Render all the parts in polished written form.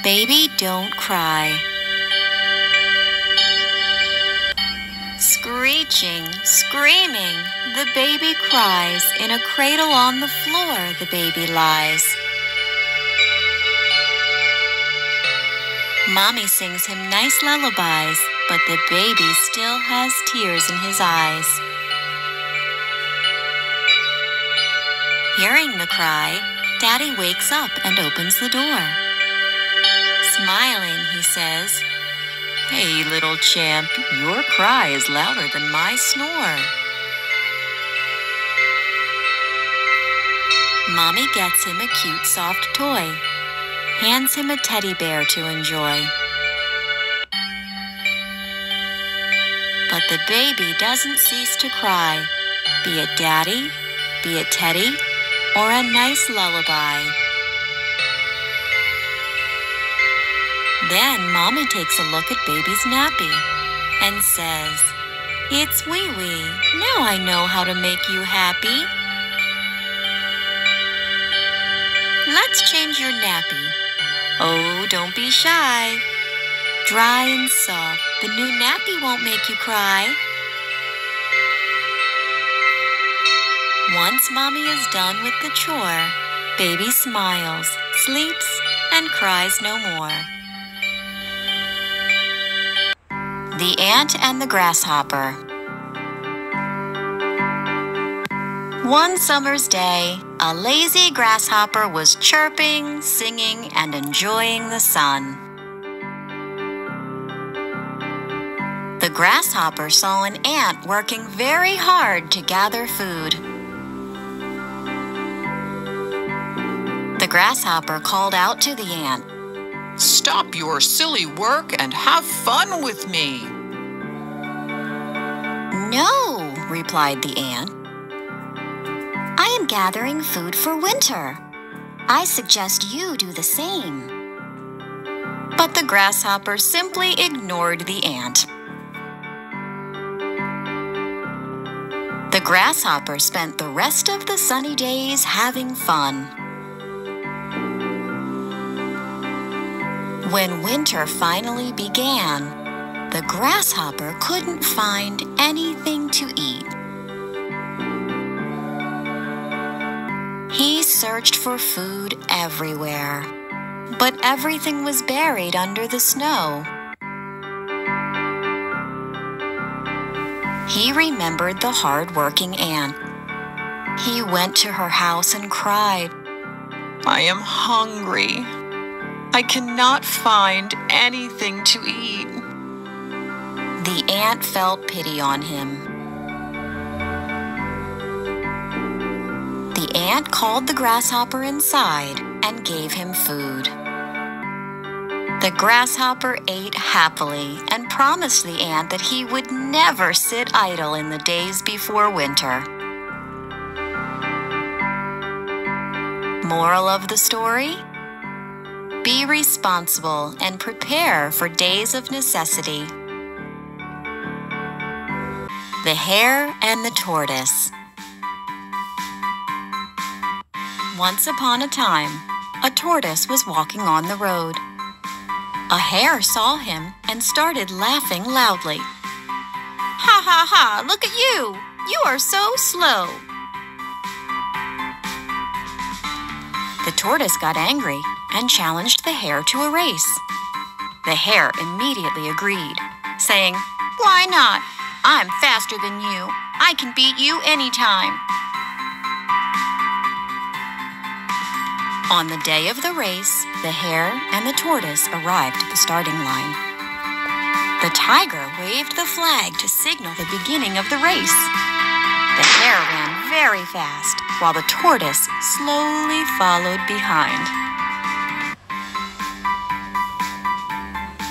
Baby, don't cry. Screeching, screaming, the baby cries. In a cradle on the floor, the baby lies. Mommy sings him nice lullabies, but the baby still has tears in his eyes. Hearing the cry, Daddy wakes up and opens the door. Smiling, he says, "Hey, little champ, your cry is louder than my snore." Mommy gets him a cute soft toy, hands him a teddy bear to enjoy. But the baby doesn't cease to cry, be it Daddy, be it Teddy, or a nice lullaby. Then Mommy takes a look at baby's nappy and says, "It's wee-wee, now I know how to make you happy. Let's change your nappy. Oh, don't be shy. Dry and soft, the new nappy won't make you cry." Once Mommy is done with the chore, baby smiles, sleeps, and cries no more. The Ant and the Grasshopper. One summer's day, a lazy grasshopper was chirping, singing, and enjoying the sun. The grasshopper saw an ant working very hard to gather food. The grasshopper called out to the ant, "Stop your silly work and have fun with me." "No," replied the ant. "I am gathering food for winter. I suggest you do the same." But the grasshopper simply ignored the ant. The grasshopper spent the rest of the sunny days having fun. When winter finally began, the grasshopper couldn't find anything to eat. He searched for food everywhere, but everything was buried under the snow. He remembered the hard-working ant. He went to her house and cried, "I am hungry. I cannot find anything to eat." The ant felt pity on him. The ant called the grasshopper inside and gave him food. The grasshopper ate happily and promised the ant that he would never sit idle in the days before winter. Moral of the story? Be responsible and prepare for days of necessity. The Hare and the Tortoise. Once upon a time, a tortoise was walking on the road. A hare saw him and started laughing loudly. "Ha ha ha, look at you! You are so slow!" The tortoise got angry and challenged the hare to a race. The hare immediately agreed, saying, "Why not? I'm faster than you. I can beat you anytime." On the day of the race, the hare and the tortoise arrived at the starting line. The tiger waved the flag to signal the beginning of the race. The hare ran very fast, while the tortoise slowly followed behind.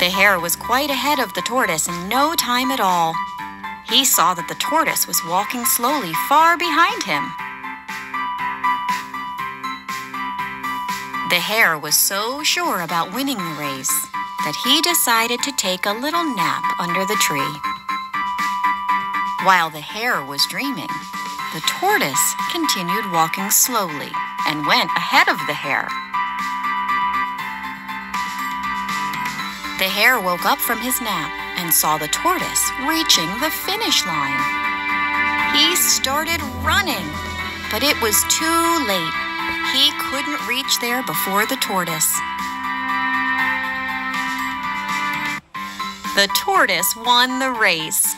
The hare was quite ahead of the tortoise in no time at all. He saw that the tortoise was walking slowly far behind him. The hare was so sure about winning the race that he decided to take a little nap under the tree. While the hare was dreaming, the tortoise continued walking slowly and went ahead of the hare. The hare woke up from his nap and saw the tortoise reaching the finish line. He started running, but it was too late. He couldn't reach there before the tortoise. The tortoise won the race.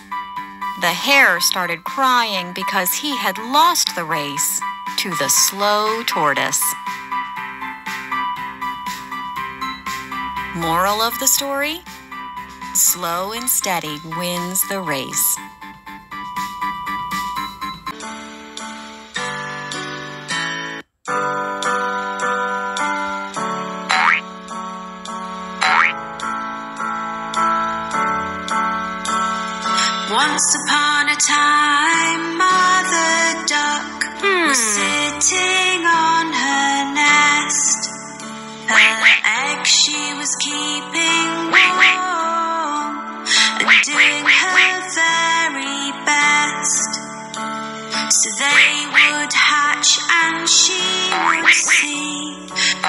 The hare started crying because he had lost the race to the slow tortoise. Moral of the story? Slow and steady wins the race. Once upon a time, Mother Duck was sitting on her nest. Her egg she was keeping warm and doing her very best. So they would hatch and she would see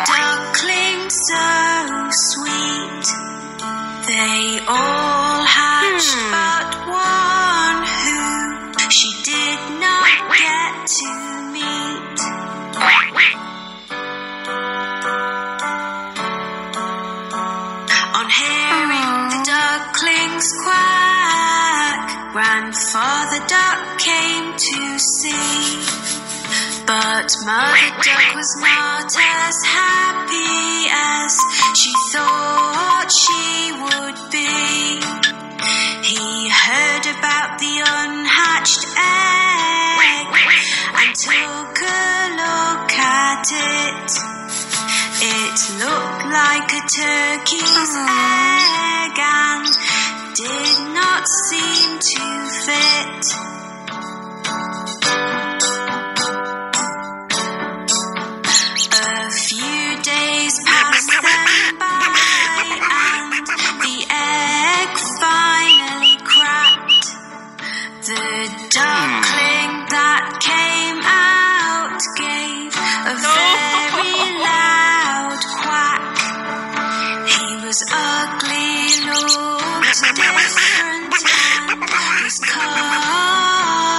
ducklings so sweet. They all hatched but one who she did not get to meet. On hearing the ducklings quack, Grandfather Duck came to see. But Mother Duck was not as happy as she thought she would be. He heard about the unhatched egg and took a look at it. It looked like a turkey's egg and did not seem to fit. A few days passed them by and the egg finally cracked. The duckling that came out gave a very loud quack. He was ugly, looked different and was coloured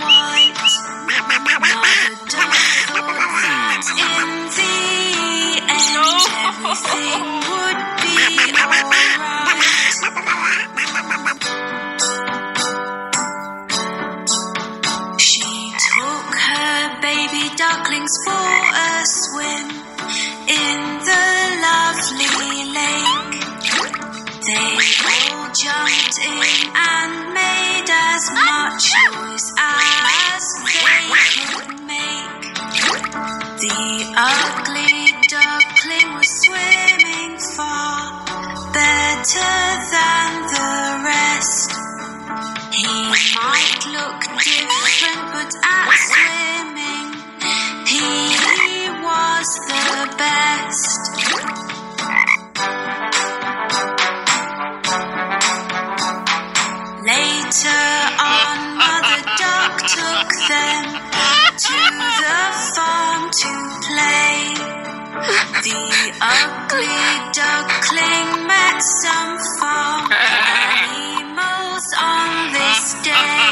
white. Mother Duck thought that in the end everything would be alright. She took her baby ducklings for a swim in the lovely lake. They all jumped in and made as much noise as they could make. The ugly duckling was swimming far better than the rest. He might look different, but at swimming he was the best. Later on, Mother Duck took them to the farm to play. The ugly duckling met some farm animals on this day,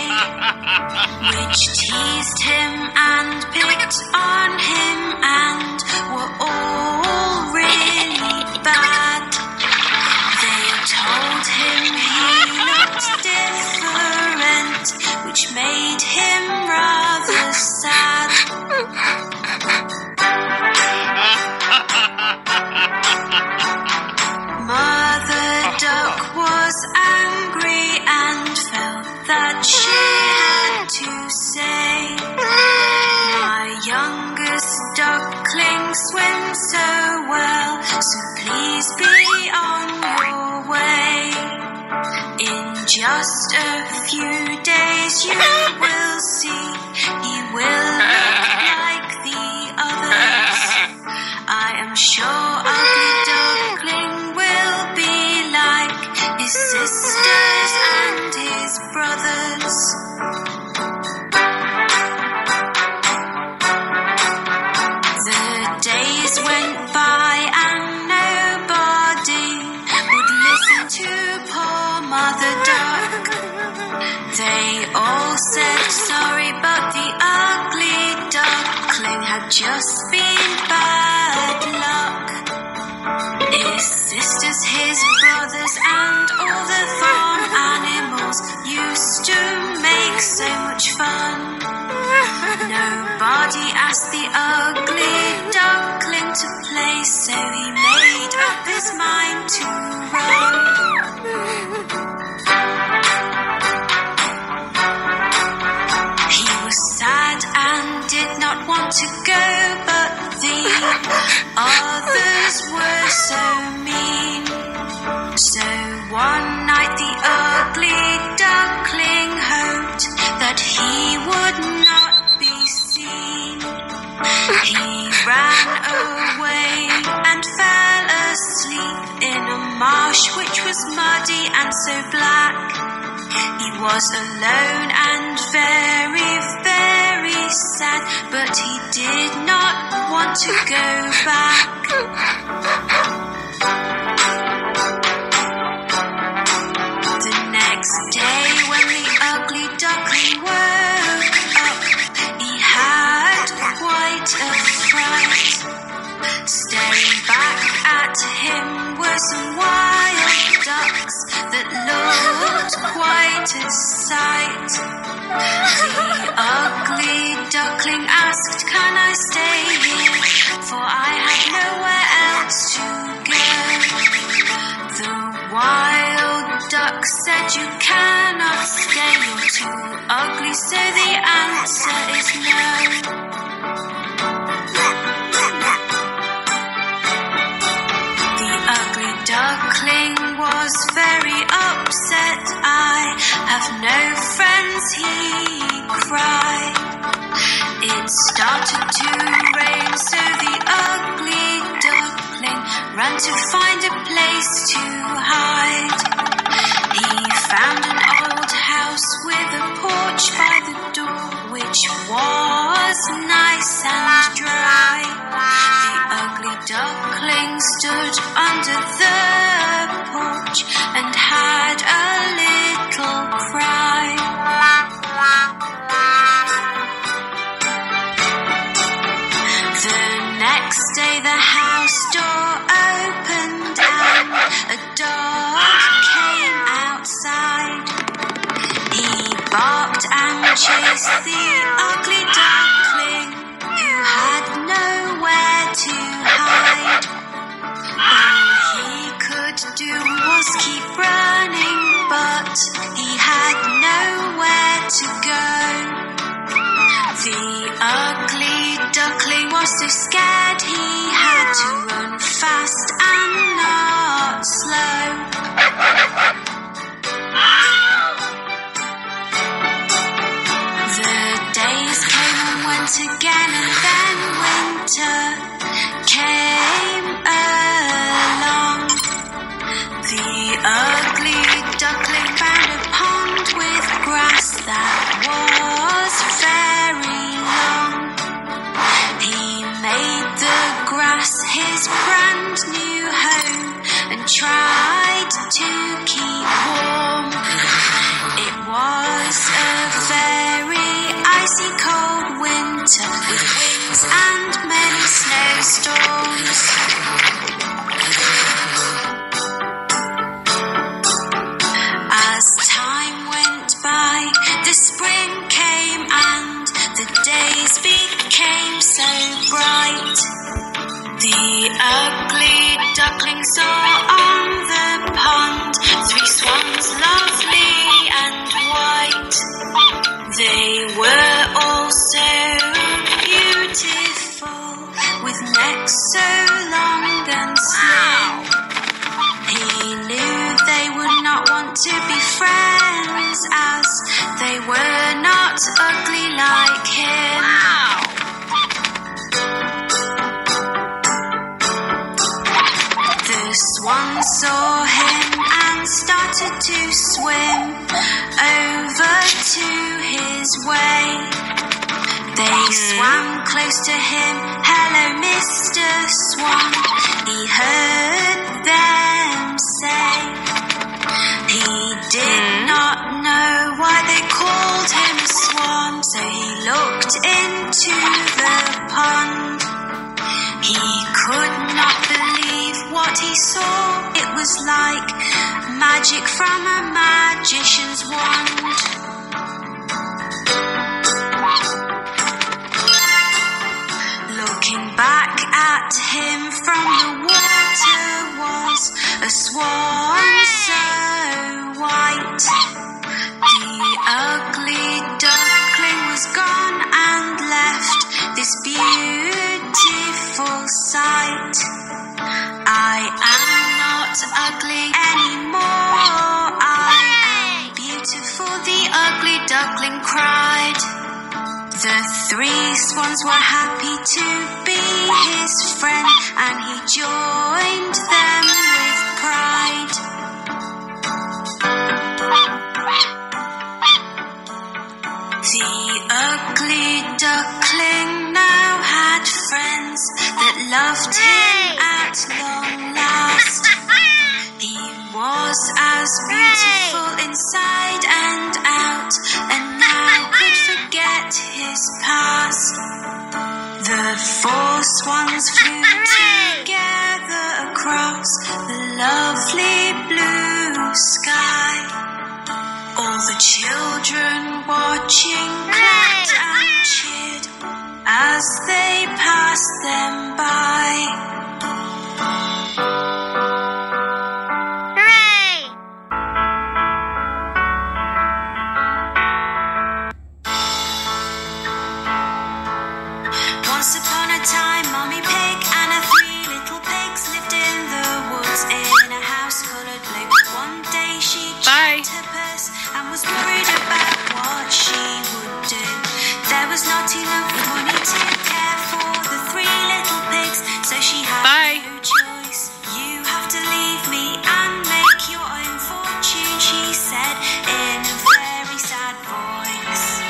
which teased him and picked on him and were all really bad. They told him he looked different, which made him rather sad. Mother Duck was angry and felt that she had to say, my youngest duckling swims so well, so please be on your way. In just a few days you will see he will look like the others. I am sure ugly duckling will be like his sisters and his brothers. The days went by and nobody would They all said sorry, but the ugly duckling had just been bad luck. His sisters, his brothers, and all the farm animals used to make so much fun. Nobody asked the ugly duckling to play, so he made up his mind to run. He was sad and did not want to go, but the others were so mean. So one night the ugly duckling hoped that he would not be seen. He ran away and fell asleep in a marsh which was muddy and so black. He was alone and very, very sad, but he did not want to go back. The next day when the ugly duckling woke up, he had quite a fright. Staring back at him were some wild ducks that looked quite a sight. The ugly duckling asked, "Can I stay here? For I have nowhere else to go." The wild duck said, "You cannot stay, you're too ugly, so the answer is no." The ugly duckling was very upset. "I have no friends," he cried. It started to rain, so the ugly duckling ran to find a place to hide. He found an old house with a porch by the door, which was nice and dry. The ugly duckling stood under the porch and had a little cry. The next day the house door opened and a dog came outside. He barked and chased the ugly duckling, who had nowhere to hide. All he could do was keep running, but he had nowhere to go. The ugly duckling was so scared he had to run fast and not slow. The days came and went again, and then winter came along. The ugly duckling found a pond with grass that was very long. He made the grass his brand new home and tried to keep warm. It was a very icy cold winter with winds and many snowstorms. As time went by, the spring came and the days became so bright. The ugly duckling saw on the pond 3 swans, lovely and white. They were all so beautiful, with necks so long and slim. He knew they would not want to be friends, as they were not ugly like him. The swans saw him and started to swim over to his way. They swam close to him. "Hello, Mr. Swan," he heard them say. He did not know why they called saw, it was like magic from a magician's wand. Looking back at him from the water was a swan so white. The ugly duckling was gone and left this beautiful sight. I am not ugly anymore, I am beautiful, the ugly duckling cried. The three swans were happy to be his friend, and he joined them with pride. The ugly duckling now had friends that loved him at long last. He was as beautiful inside and out, and now could forget his past. The four swans flew together across the lovely blue sky. All the children watching clapped and cheered as they passed them by. Once upon a time, Mommy Pig and her three little pigs lived in the woods in a house coloured blue. One day she checked her purse and was worried about what she would do. There was not enough money to care for the three little pigs, so she had no choice. You have to leave me and make your own fortune, she said in a very sad voice.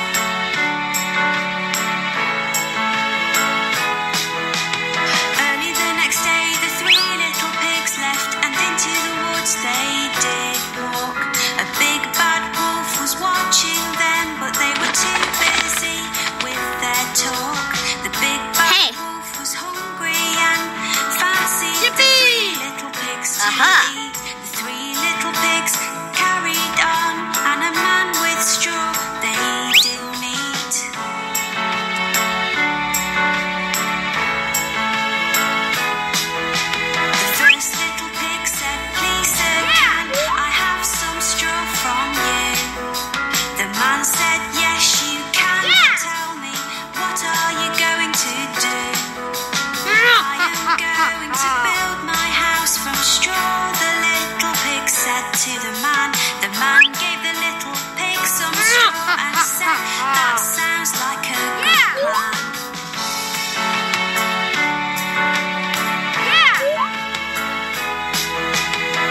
Early the next day, the three little pigs left, and into the woods they did walk. A big bad wolf was watching them, but they were too busy with their talk. The big bad wolf was hungry and fancied the three little pigs to eat. The three little pigs carried on, and a man with straw they did meet. The first little pig said, "Please sir, can I have some straw from you?" The man said, "Yes you can, but tell me, what are you going to do?" "I am going to build my house from straw," the little pig said to the man. The man gave the little pig some straw and said, "That sounds like a good plan."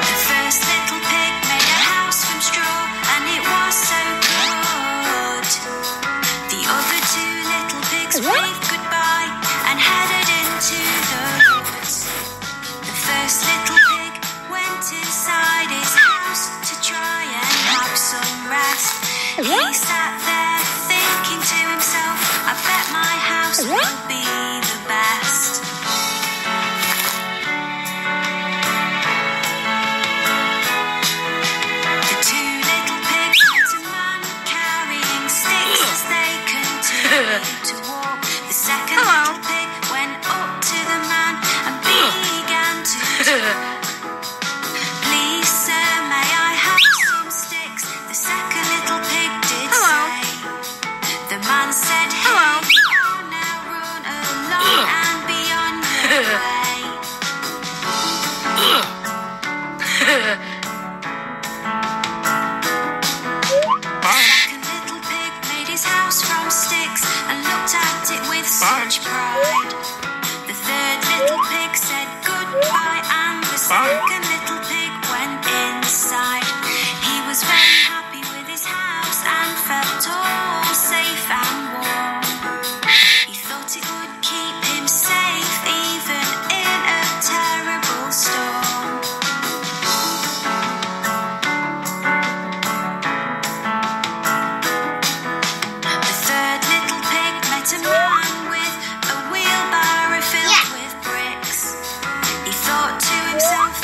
The first little pig made a house from straw, and it was so good. The other two little pigs waved goodbye and headed into the woods. The first little pig went inside his house to try and have some rest. He sat there thinking to himself, "I bet my house will be the best." The two little pigs met a man carrying sticks as they continued to walk. The second little pig went up to the man and began to talk. "Please sir, may I have some sticks?" The second little pig did say. The man said, "Hey, oh, now run along and be on your way." The second little pig made his house from sticks and looked at it with such pride. The third little pig said goodbye, and the second little pig went inside. He was very happy with his house and felt all safe and warm. He thought it would keep him safe even in a terrible storm. The third little pig met a man with a wheelbarrow filled with bricks. He thought to himself,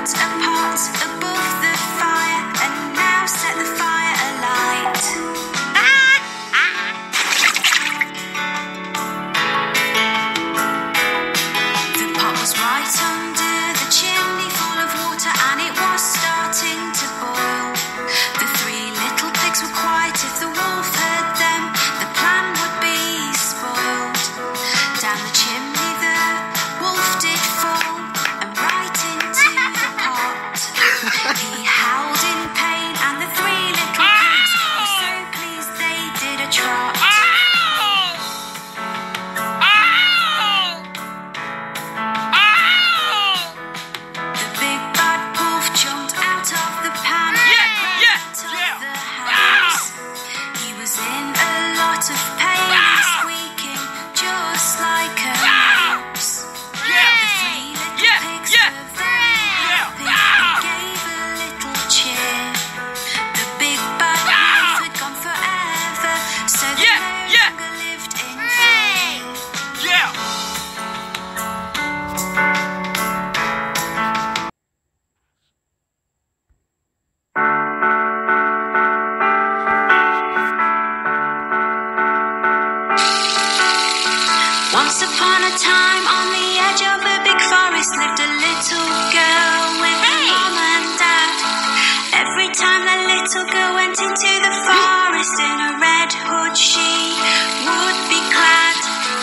got a pot above the fire and now set the fire alight. The pot was right under the chimney, full of water, and it was starting to boil. The three little pigs were quiet. If the wolf heard them, the plan would be spoiled. Down the chimney the wolf did fall, and right into the pot. He howled in pain, and the three little pigs were so pleased they did a trot. The big bad wolf jumped out of the pan and out of the house. He was in a lot of pain and squeaking just like a mouse. The three little pigs were very happy and gave a little cheer. The big bad wolf had gone forever, so they no longer lived in fear. Once upon a time, on the edge of a big forest, lived a little girl with a mom and dad. Every time the little girl went into the forest in a red hood, she would be clad.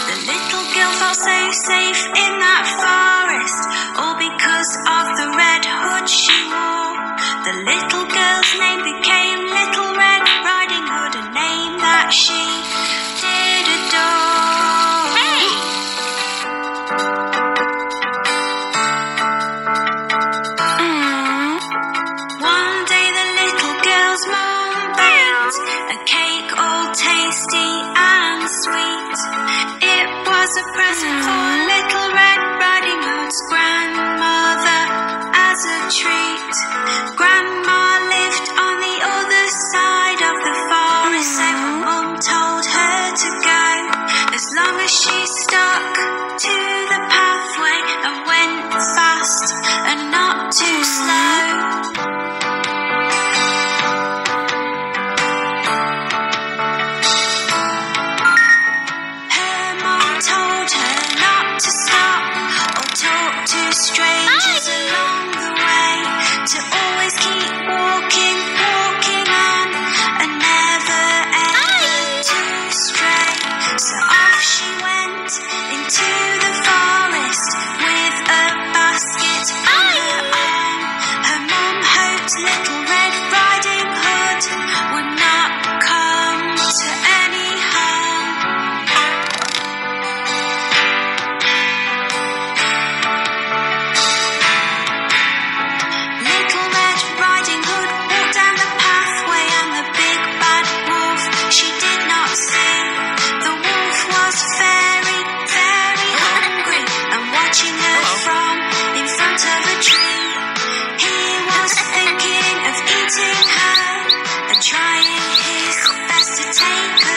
The little girl felt so safe in that forest, all because of the red hood she wore. The little girl's name became Little Red Riding Hood, a name that she did adore. One day the little girl's mom baked a cake all tasty and sweet. It was a present for Little Red Riding Hood's grandmother as a treat. Grandma lived on the other side of the forest, so her mum told her to go, as long as she stuck to the pathway and went fast and not too slow. Her mum told her not to stop or talk to strangers along the way, to always keep walking on and never ever to stray. So off she went into the forest with a basket on her arm. Her mum hoped Little Red Riding Hood would not come to any harm. Little Red Riding Hood walked down the pathway, and the big bad wolf she did not see. The wolf was very, very hungry and watching her from in front of a tree. He was thinking of eating her and trying his best to take